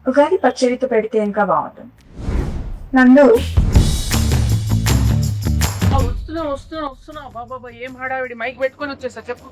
ఉగాది పచ్చడితో పెడితే ఇంకా బాగుంటుంది. నందు వస్తున్నా బాబా ఏం హడావిడి మైక్ పెట్టుకొని వచ్చేసా చెప్పు.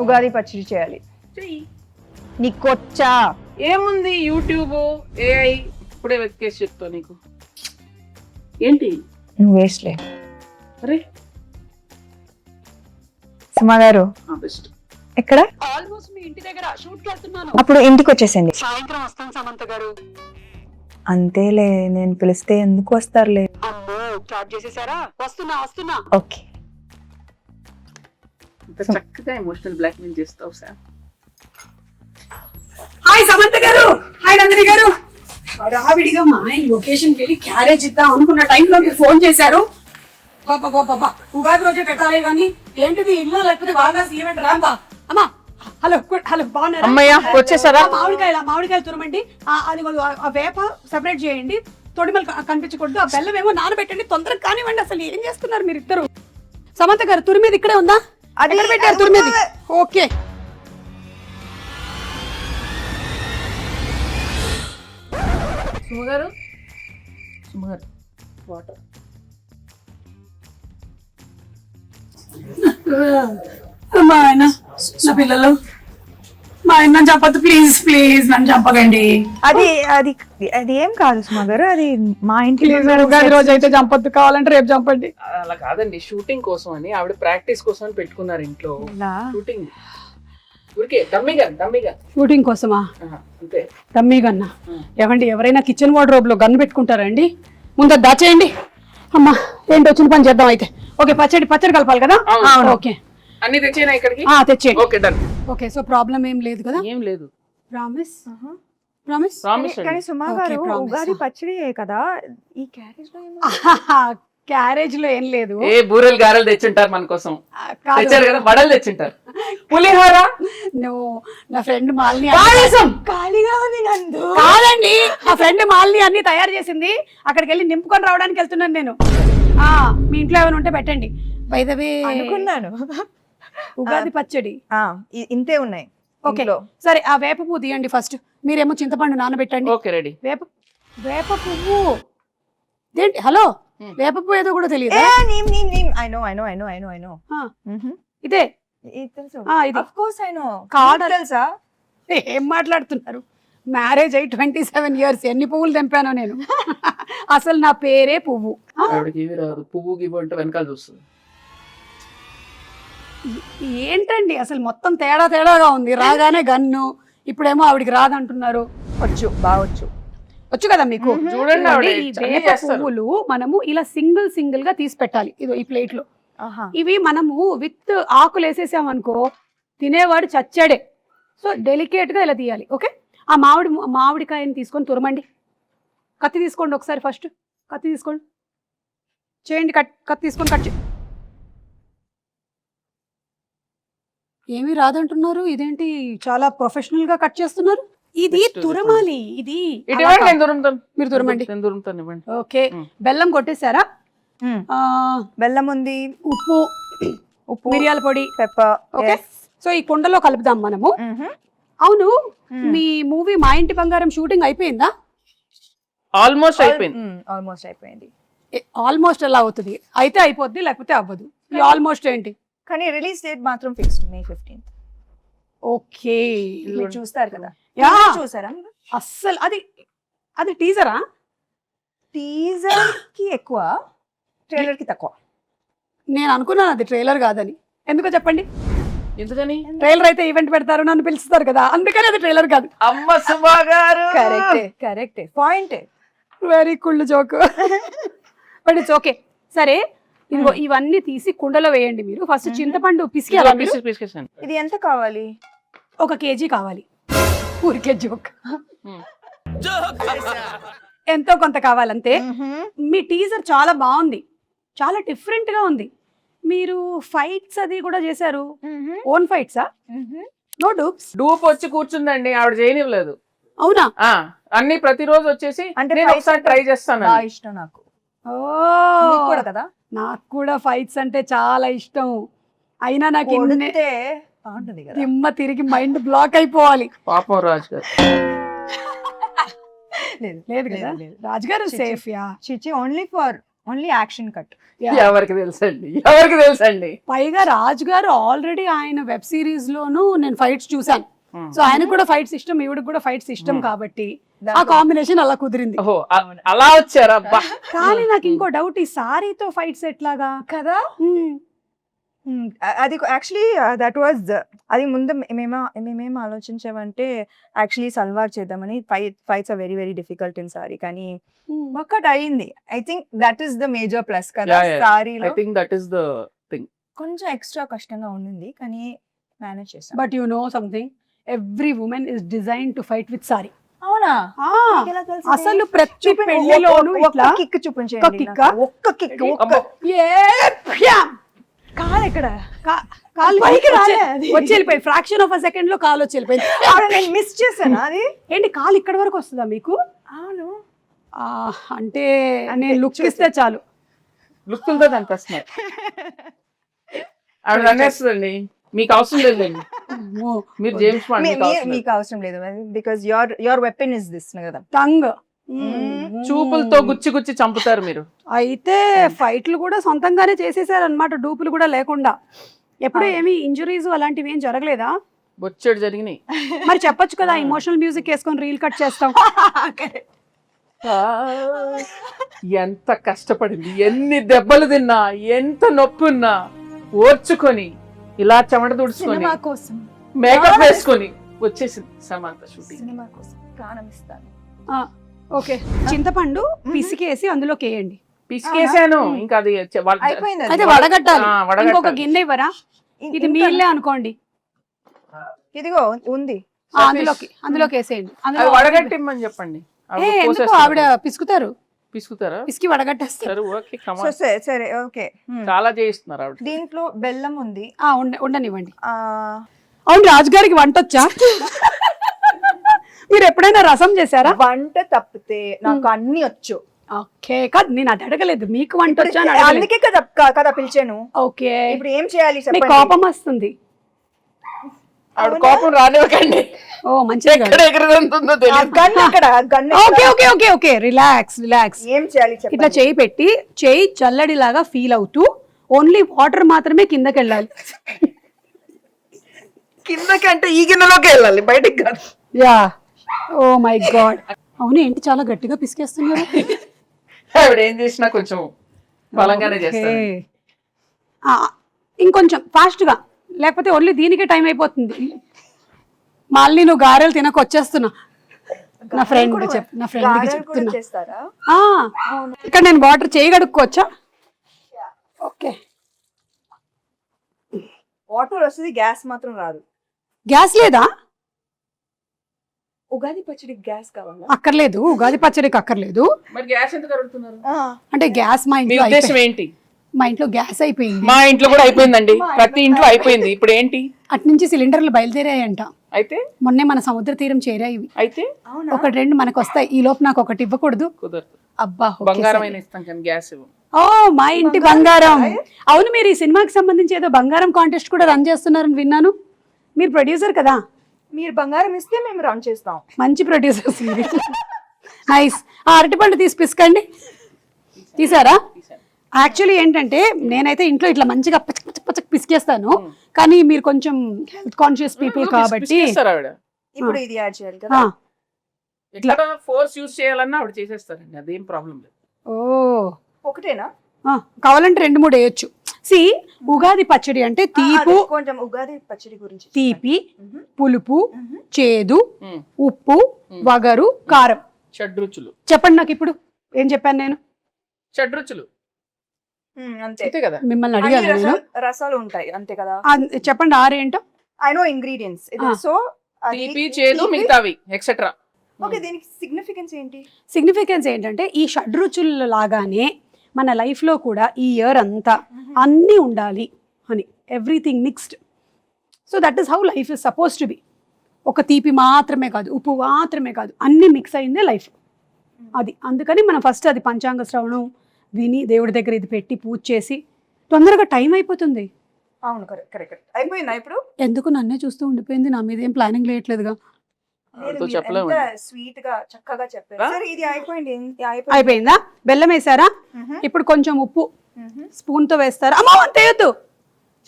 ఉగాది పచ్చడి చేయాలి. చెయ్యి. నీకొచ్చా? ఏముంది యూట్యూబ్ ఏఐ ఇప్పుడే వెతికేసి చెప్తా నీకు. ఏంటి నువ్వు వేస్ట్లే. అరే సుమా గారు బెస్ట్. ఎక్కడ? ఆల్మోస్ట్ మీ ఇంటి దగ్గర షూట్ వెళ్తున్నాను. అప్పుడు ఇంటికి వచ్చేసింది. సాయంత్రం వస్తాను సమంత గారు. అంతేలే, నేను పిలిస్తే ఎందుకు వస్తారులే. అమ్మో స్టార్ట్ చేసేసారా? వస్తున్నా. ఓకే. ఇంత చక్కగా ఎమోషనల్ బ్లాక్మెయిల్ చేస్తావు సార్. హాయ్ సమంత గారు, హాయ్ నందిని గారు. రావిడిగా మా ఆయన లొకేషన్ కి వెళ్ళి క్యారేజ్ ఇద్దాం అనుకున్న టైంలో మీరు ఫోన్ చేశారు. బాబా ఉగాది రోజే పెట్టాలి కానీ ఏంటిది ఇల్లు లేకపోతే బాగా ఈవెంట్ రాంబా. అమ్మా హలో బాగున్నారా? అమ్మయ్య వచ్చేసారా? మామిడికాయలు తురమండి. అది ఆ వేప సెపరేట్ చేయండి, తొడిమలు కనిపించకూడదు. ఆ బెల్లం ఏమో నానబెట్టండి, తొందరగా కానివ్వండి. అసలు ఏం చేస్తున్నారు మీరు ఇద్దరు? సమంత గారు తురిమేది ఇక్కడే ఉందా? అది ఎక్కడ పెట్టారు తురిమేది? ఓకే. సుమగారు వాటర్. మా ఆయన నా పిల్లలు, మా ఆయన నన్ను చెప్పద్దు ప్లీజ్ నన్ను చంపకండి. అది అది అది ఏం కాదు సుమా గారు, అది మా ఇంటి ఉగాది రోజు అయితే చంపద్దు, కావాలంటే రేపు చంపండి. అలా కాదండి, షూటింగ్ కోసం అని ఆవిడ ప్రాక్టీస్ కోసం అని పెట్టుకున్నారు ఇంట్లో. షూటింగ్ ఊరికే డమ్మీగా షూటింగ్ కోసమా? అంతే. డమ్మీ గన్నా? ఏమండి ఎవరైనా కిచెన్ వార్డ్రోబ్ లో గన్ను పెట్టుకుంటారండి? ముందు అది దాచేయండి. అమ్మా ఏంటి వచ్చిన పని చేద్దాం అయితే. ఓకే, పచ్చడి కలపాలి కదా? ఓకే, అన్ని తెచ్చేనా ఇక్కడికి? తెచ్చేయండి. Okay done. Okay, so problem ఏం లేదు కదా? ఏం లేదు. ప్రామిస్. కానీ సుమా గారు ఉగాది పచ్చడి కదా, ఈ క్యారేజ్ లో క్యారేజ్ లో ఏం లేదు. ఏ బూరెలు గారెలు తెచ్చుంటారు మన కోసం. తెచ్చారు కదా, వడలు తెచ్చుంటారు, పులిహోర. నా ఫ్రెండ్ మాలిని ఖాళీగా ఉంది నందు. కాదండి, నా ఫ్రెండ్ మాలిని అన్ని తయారు చేసింది. అక్కడికి వెళ్ళి నింపుకొని రావడానికి వెళ్తున్నాను నేను. మీ ఇంట్లో ఏమైనా ఉంటే పెట్టండి. బై ద వే అనుకున్నాను ఉగాది పచ్చడి ఇంతే ఉన్నాయి. ఓకే సరే, ఆ వేప పువ్వు తీయండి ఫస్ట్. మీరేమో చింతపండు నానబెట్టండి. Okay ready. వేప పువ్వు ఏంటి? హలో, వేప పువ్వు ఏదో కూడా తెలియదు. ఇదే తెలుసా? ఏం మాట్లాడుతున్నారు? మ్యారేజ్ అయ్యి 27 years. ఎన్ని పువ్వులు తెంపానో నేను. అసలు నా పేరే పువ్వు. పువ్వు గివ్వు అంటే వెనకాల చూస్తుంది. ఏంటండి అసలు మొత్తం తేడాగా ఉంది. రాగానే గన్ను, ఇప్పుడేమో ఆవిడికి రాదంటున్నారు. వచ్చు కదా మీకు. చూడండి, ఈ వేప పువ్వులు మనము ఇలా సింగిల్ గా తీసి పెట్టాలి. ఇదో ఈ ప్లేట్ లో. ఇవి మనము విత్ ఆకులు వేసేసామనుకో తినేవాడు చచ్చాడే. సో డెలికేట్ గా ఇలా తీయాలి. ఓకే, ఆ మామిడికాయని తీసుకొని తురమండి. కత్తి తీసుకోండి ఒకసారి. ఫస్ట్ కత్తి తీసుకోండి, చేయండి. కత్తి తీసుకొని కట్ చేయండి. ఏమీ రాదంటున్నారు, ఇదేంటి చాలా ప్రొఫెషనల్ గా కట్ చేస్తున్నారు? ఇది తురమాలి. ఇది మీరు తురమండి. ఓకే, బెల్లం కొట్టేశారా? బెల్లం ఉంది, ఉప్పు మిరియాల పొడి, పెప్పర్. ఓకే, సో ఈ కుండలో కలుపుదాం మనము. అవును, మీ మూవీ మా ఇంటి బంగారం షూటింగ్ అయిపోయిందా? ఆల్మోస్ట్ అయిపోయింది. ఆల్మోస్ట్ ఎలా అవుతుంది? అయితే అయిపోద్ది, లేకపోతే అవ్వదు. ఆల్మోస్ట్ ఏంటి? కానీ రిలీజ్ డేట్ మాత్రం ఫిక్స్డ్ May 15th. ఓకే, మీరు చూస్తారు కదా? చూసారా? అస్సలు అది టీజరా? టీజర్ కి ఎక్కువ, ట్రైలర్ కి తక్కువ. నేను అనుకున్నాను అది ట్రైలర్ కాదని. ఎందుకో చెప్పండి. ఎందుకని? ట్రైలర్ అయితే ఈవెంట్ పెడతారు, నన్ను పిలుస్తారు కదా, అందుకని అది ట్రైలర్ కాదు. అమ్మ సుమా గారు కరెక్టే పాయింట్. వెరీ కుళ్ళు జోక్. But it's okay. సరే, ఇదిగో ఇవన్నీ తీసి కుండలో వేయండి. మీరు ఫస్ట్ చింతపండు పిసికి. ఇది ఎంత కావాలి? 1 kg కావాలి. ఊరికే జోక్. ఎంతో కొంత కావాలంతే. మీ టీజర్ చాలా బాగుంది, చాలా డిఫరెంట్ గా ఉంది. మీరు ఫైట్స్ అది కూడా చేశారు. ఓన్ ఫైట్సా? No dupes? డూప్ వచ్చి కూర్చుందండి, ఆవిడ చేయనివ్వలేదు. అవునా? అన్ని ప్రతిరోజు వచ్చేసి అంటే ఒకసారి ట్రై చేస్తాను. ఇష్టం నాకు కదా. నాకు కూడా ఫైట్స్ అంటే చాలా ఇష్టం. అయినా నాకు దిమ్మ తిరిగి మైండ్ బ్లాక్ అయిపోవాలి. పాపం రాజు గారు. లేదు కదా రాజుగారు సేఫ్ యా చిచి ఓన్లీ యాక్షన్ కట్. ఎవరికి తెలుసండి. పైగా రాజుగారు ఆల్రెడీ ఆయన వెబ్ సిరీస్ లోను నేను ఫైట్స్ చూసాను. సో ఆయన కూడా ఫైట్స్ ఇష్టం, ఈవిడికి కూడా ఫైట్స్ ఇష్టం కాబట్టి ఆ కాంబినేషన్ అలా కుదిరింది. ఓహో అలా వచ్చారా? కానీ నాకు ఇంకో డౌట్, ఈ సారీతో ఫైట్స్ ఎట్లాగా కదా? అది యాక్చువల్లీ దట్ వాజ్ అది ముందు మేమేం ఆలోచించామంటే యాక్చువల్లీ సల్వార్ చేద్దామని. Fights are very very difficult in sari, కానీ వర్కౌట్ అయ్యింది. I think that is the major plus కదా సారీలో. కొంచెం ఎక్స్ట్రా కష్టంగా ఉండింది కానీ మేనేజ్ చేసాం. But you know something, every women is design to fight with sari. అవునా? అసలు ప్రతి పెళ్లిలోనూ ఇట్లా కిక్ చూపించండి. ఒక్క కిక్ కాలు ఎక్కడ వచ్చి వెళ్ళిపోయింది. ఫ్రాక్షన్ ఆఫ్ అ సెకండ్ లో కాలు వచ్చి వెళ్ళిపోయింది. నేను మిస్ చేశాను. అది ఏంటి కాలు ఇక్కడ వరకు వస్తుందా మీకు? అవును. అంటే నేను లుక్ ఇస్తే చాలు. లుక్తో అనిపిస్తున్నారు ఆవిడ అనేస్తుందండి. మీకు అవసరం లేదండి, మీరు జేమ్స్ బాండ్. మీకు అవసరం లేదు because your weapon is this కదా, టంగ్. చూపులతో గుచ్చి చంపుతారు మీరు. అయితే ఫైట్లు కూడా సొంతంగానే చేసేసారు అనమాట, డూపులు కూడా లేకుండా. ఎప్పుడు ఏమి ఇంజురీస్ అలాంటివి ఏం జరగలేదా? బొచ్చెడు జరిగినాయి. మరి చెప్పొచ్చు కదా, ఇమోషనల్ మ్యూజిక్ వేసుకొని రీల్ కట్ చేస్తాం. ఎంత కష్టపడింది, ఎన్ని దెబ్బలు తిన్నా, ఎంత నొప్పి ఉన్నా ఓర్చుకొని ఇలా చెమట తుడుచుకొని మేకప్ వేసుకొని వచ్చేసింది సమంత షూటింగ్. సినిమా కోసం ప్రాణం ఇస్తాను. ఓకే, చింతపండు పిసికేసి అందులోకి వేయండి. పిసికేసాను, ఇంకా అది అయిపోయింది. అయితే వడగట్టాలి. ఇంకొక గిన్నె ఇవ్వరా? ఇది మీ ఇల్లే అనుకోండి. ఇదిగో ఉంది, అందులోకి వేసేయండి. వడగట్టిమ్మని చెప్పండి. ఆవిడ పిసుకుతారా? పిసికి వడగట్టేస్తారు. సరే ఓకే. చాలా చేయిస్తున్నారు ఆవిడ. దీంట్లో బెల్లం ఉంది, ఉండనివ్వండి. అవును, రాజుగారికి వంట వచ్చా? మీరు ఎప్పుడైనా రసం చేశారా? వంట తప్పితే నాకు అన్ని వచ్చు. ఓకే, కాదు నేను అది అడగలేదు, మీకు వంట వచ్చా? అందుకే కదా పిలిచాను. ఓకే, ఇప్పుడు ఏం చేయాలి? కోపం వస్తుంది. ఆవిడ కోపం రానివ్వకండి. ఓ మంచిది. రిలాక్స్. ఏం చేయాలి? ఇట్లా చేయి పెట్టి, చేయి చల్లడిలాగా ఫీల్ అవుతూ ఓన్లీ వాటర్ మాత్రమే కిందకి వెళ్ళాలి. కిందకంటే ఈ గిన్నెలోకి వెళ్ళాలి, బయటికి కాదు. Yeah, oh my god. అవును, ఏంటి చాలా గట్టిగా పిసికేస్తున్నారు? ఆవిడ ఏం చేసినా కొంచెం బలంగానే చేస్తారు. ఇంకొంచెం ఫాస్ట్ గా, లేకపోతే ఓన్లీ దీనికే టైం అయిపోతుంది. మళ్ళీ నువ్వు గారెలు తినక వచ్చేస్తున్నా. నా ఫ్రెండ్ చెప్తున్నా. ఇక్కడ నేను వాటర్ చేయగడుక్కోవచ్చా? ఓకే, వాటర్ వస్తుంది, గ్యాస్ మాత్రం రాదు. గ్యాస్ లేదా? ఉగాది పచ్చడికి గ్యాస్ కావాలా? అక్కర్లేదు, ఉగాది పచ్చడికి అక్కర్లేదు. మరి గ్యాస్ ఎందుకు అడుగుతున్నారు? అంటే గ్యాస్ మా ఇంట్లో ఏంటి? మా ఇంట్లో గ్యాస్ అయిపోయింది. మా ఇంట్లో కూడా అయిపోయిందండి, ప్రతి ఇంట్లో అయిపోయింది. ఇప్పుడు ఏంటి? అటు నుంచి సిలిండర్లు బయలుదేరాయంట. అయితే మొన్నే మన సముద్ర తీరం చేరాయి. అయితే ఒకటి రెండు మనకు వస్తాయి. ఈ లోపు నాకు ఒకటి ఇవ్వకూడదు? కుదరదు. అబ్బా, బంగారం ఇస్తాం కానీ గ్యాస్ ఇవ్వం. ఓ మా ఇంటి బంగారం. అవును, మీరు ఈ సినిమాకి సంబంధించి ఏదో బంగారం కాంటెస్ట్ కూడా రన్ చేస్తున్నారని విన్నాను. మీరు ప్రొడ్యూసర్ కదా? మీరు బంగారం ఇస్తే మేము రన్ చేస్తాం. మంచి ప్రొడ్యూసర్స్. నైస్. అరటిపండు తీసి పిసకండి. తీసారా? యాక్చువల్లీ ఏంటంటే నేనైతే ఇంట్లో ఇట్లా మంచిగా పచ్చ పిసికేస్తాను, కానీ మీరు కొంచెం హెల్త్ కాన్షియస్ పీపుల్ కాబట్టి ఇప్పుడు ఇది యాడ్ చేయాలి కదా. ఇట్లా ఫోర్స్ యూస్ చేయాలన్నా ఆవిడ చేసేస్తారండి, అదేం ప్రాబ్లం లేదు. ఓ ఒకటేనా? కావాలంటే 2-3 వేయొచ్చు. సి ఉగాది పచ్చడి అంటే తీపు, కొంచెం ఉగాది పచ్చడి గురించి తీపి, పులుపు, చేదు, ఉప్పు, వగరు, కారం, షడ్రుచులు. చెప్పండి నాకు ఇప్పుడు ఏం చెప్పాను నేను? షడ్రుచులు అంతే కదా. మిమ్మల్ని అడిగాను. రసాలు ఉంటాయి అంతే కదా. చెప్పండి 6 ఏంటో. I know ingredients. సో తీపి, చేదు, మిగతావి ఎక్సెట్రా. ఓకే, దీనికి సిగ్నిఫికెన్స్ ఏంటి? సిగ్నిఫికెన్స్ ఏంటంటే ఈ షడ్రుచుల లాగానే మన లైఫ్లో కూడా ఈ ఇయర్ అంతా అన్నీ ఉండాలి అని, everything mixed. So that is how life is suppose to be. ఒక తీపి మాత్రమే కాదు, ఉప్పు మాత్రమే కాదు, అన్నీ మిక్స్ అయిందే లైఫ్. అది అందుకని మనం ఫస్ట్ అది పంచాంగ శ్రవణం విని దేవుడి దగ్గర ఇది పెట్టి పూజ చేసి తొందరగా టైం అయిపోతుంది. అవును, కరెక్ట్. అయిపోయిందా ఇప్పుడు? ఎందుకు నన్నే చూస్తూ ఉండిపోయింది, నా మీద ఏం ప్లానింగ్ లేయట్లేదుగా. వాళ్ళతో చెప్పలేము. స్వీట్ గా చక్కగా చెప్పారు. ఆ? సరే ఇది అయిపోయింది. అయిపోయిందా? బెల్లం వేసారా? ఇప్పుడు కొంచెం ఉప్పు స్పూన్ తో వేస్తారా? అమ్మో అంత వేయొద్దు,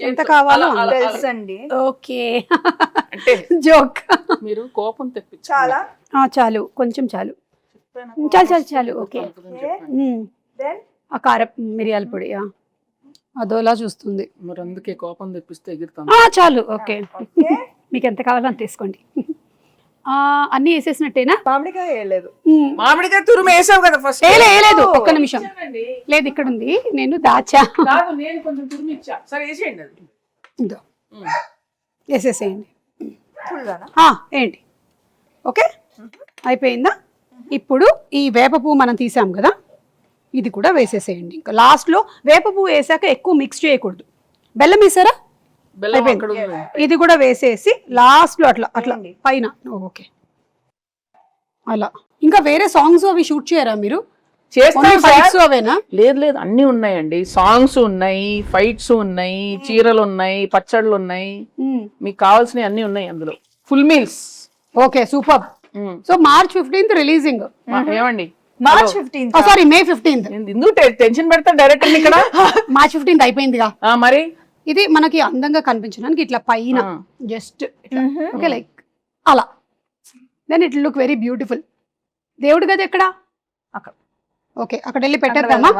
ఎంత కావాలో అలా, అలా. తెలుసండి. ఓకే. అంటే జోక్. మీరు కోపం తెప్పించారు. చాలా చాలు, కొంచెం చాలు. చాలు చాలు చాలు. ఓకే. Then ఆ కారం మిరియాల పొడి అదోలా చూస్తుంది. మరి అందుకే కోపం తెప్పిస్తే ఎగురుతాం. చాలు. Okay, okay. మీకు ఎంత కావాలో అంత తీసుకోండి. అన్ని వేసేసినట్టేనా? మామిడికాయ వేయలేదు. మామిడికాయ తురుము వేసావు కదా ఫస్ట్. లేదు, ఒక్క నిమిషం. లేదు, ఇక్కడ ఉంది, నేను దాచా. కాదు, నేను కొంచెం తురుము ఇచ్చా. సరే వేసేయండి అది. ఇదో వేసేసేయండి. Full గానా? ఏంటి? ఓకే, అయిపోయిందా? ఇప్పుడు ఈ వేప పువ్వు మనం తీసాం కదా, ఇది కూడా వేసేసేయండి. ఇంకా లాస్ట్లో వేప పువ్వు వేసాక ఎక్కువ మిక్స్ చేయకూడదు. బెల్లం వేసారా? బెల్లం అయిపోయింది. అక్కడ ఉంది. ఇది కూడా వేసేసి లాస్ట్లో అట్లా అట్లా పైన. ఓకే, అలా. ఇంకా వేరే సాంగ్స్ అవి షూట్ చేయరా మీరు? చేస్తాం ఫైట్స్ సార్. అవేనా? లేదు అన్ని ఉన్నాయండి. సాంగ్స్ ఉన్నాయి, ఫైట్స్ ఉన్నాయి, చీరలు ఉన్నాయి, పచ్చళ్ళు ఉన్నాయి, మీకు కావాల్సినవి అన్ని ఉన్నాయి అందులో. Full meals. Okay, super. So March 15th releasing. ఏమండి, March 15th. Sorry, May 15th. ఎందుకు టెన్షన్ పెడతా డైరెక్టర్ ఇక్కడ? మార్చ్ 15th అయిపోయిందిగా. మరి ఇది మనకి అందంగా కనిపించడానికి ఇట్లా పైన జస్ట్ ఓకే, లైక్ అలా. Then it look very beautiful. దేవుడి గది ఎక్కడ? అక్కడ. ఓకే, అక్కడ వెళ్ళి పెట్టేద్దామా?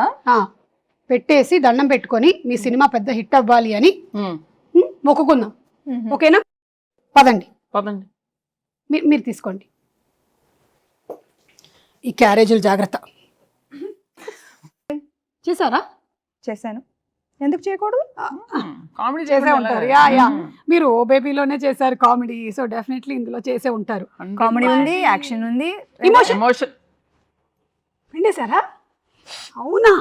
పెట్టేసి దండం పెట్టుకొని మీ సినిమా పెద్ద హిట్ అవ్వాలి అని మొక్కుకుందాం. ఓకేనా? పదండి. పదండి. మీరు తీసుకోండి. ఈ క్యారేజీలు జాగ్రత్త. చేశారా? చేశాను. ఎందుకు చేయకూడదు? కామెడీ చేసే ఉంటారు. యా మీరు ఓ బేబీలోనే చేశారు కామెడీ, సో డెఫినెట్లీ ఇందులో చేసే ఉంటారు. కామెడీ ఉంది, యాక్షన్ ఉంది, ఎమోషన్. పిండేశారా? అవునా?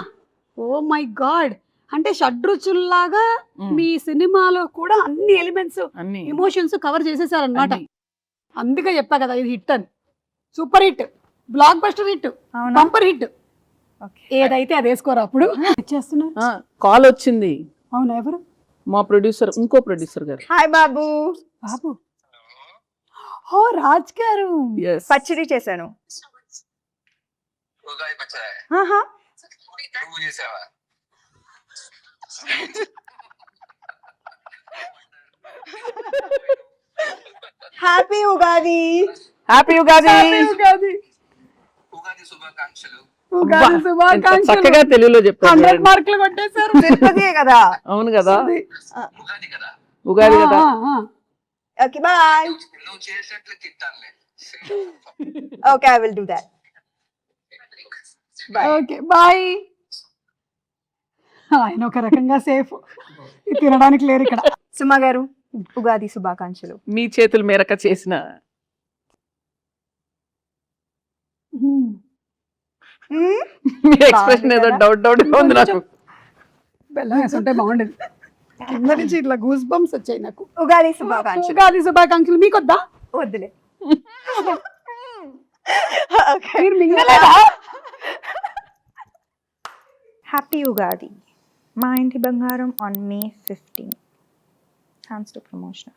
Oh my god. అంటే షడ్రుచుల్లాగా మీ సినిమాలో కూడా అన్ని ఎలిమెంట్స్, అన్ని ఎమోషన్స్ కవర్ చేసేసారనమాట. అందుకే చెప్పా కదా ఇది హిట్ అని. Super hit, block buster hit, bumper hit. ఏదైతే అది వేసుకోరా అప్పుడు. చేస్తున్నారు. కాల్ వచ్చింది. అవునా? ఎవరు? మా ప్రొడ్యూసర్, ఇంకో ప్రొడ్యూసర్ గారు. హాయ్ బాబు. బాబు. ఓ రాజ్ గారు. పచ్చడి చేశాను. హ్యాపీ ఉగాది. హ్యాపీ ఉగాది. చక్కగా తెలుగులో చెప్పారు. 100 మార్కులు కొట్టేశారు. తిరుపతి కదా. అవును కదా, ఉగాది కదా. Okay bye. Okay, I will do that. Okay bye. ఆయన ఒక రకంగా సేఫ్, తినడానికి లేరు ఇక్కడ. సుమ గారు, ఉగాది శుభాకాంక్షలు. మీ చేతుల మేరక చేసిన మీ ఎక్స్ప్రెషన్ ఏదో డౌట్ ఉంది నాకు. బెల్లం వేసుంటే బాగుండేది. అందరి నుంచి ఇట్లా గూస్ బంప్స్ వచ్చాయి నాకు. ఉగాది శుభాకాంక్షలు. ఉగాది శుభాకాంక్షలు. మీకు వద్దా? వద్దులే. మీరు మింగలేదా? హ్యాపీ ఉగాది. మా ఇంటి బంగారం on May 15. Hands to promotion.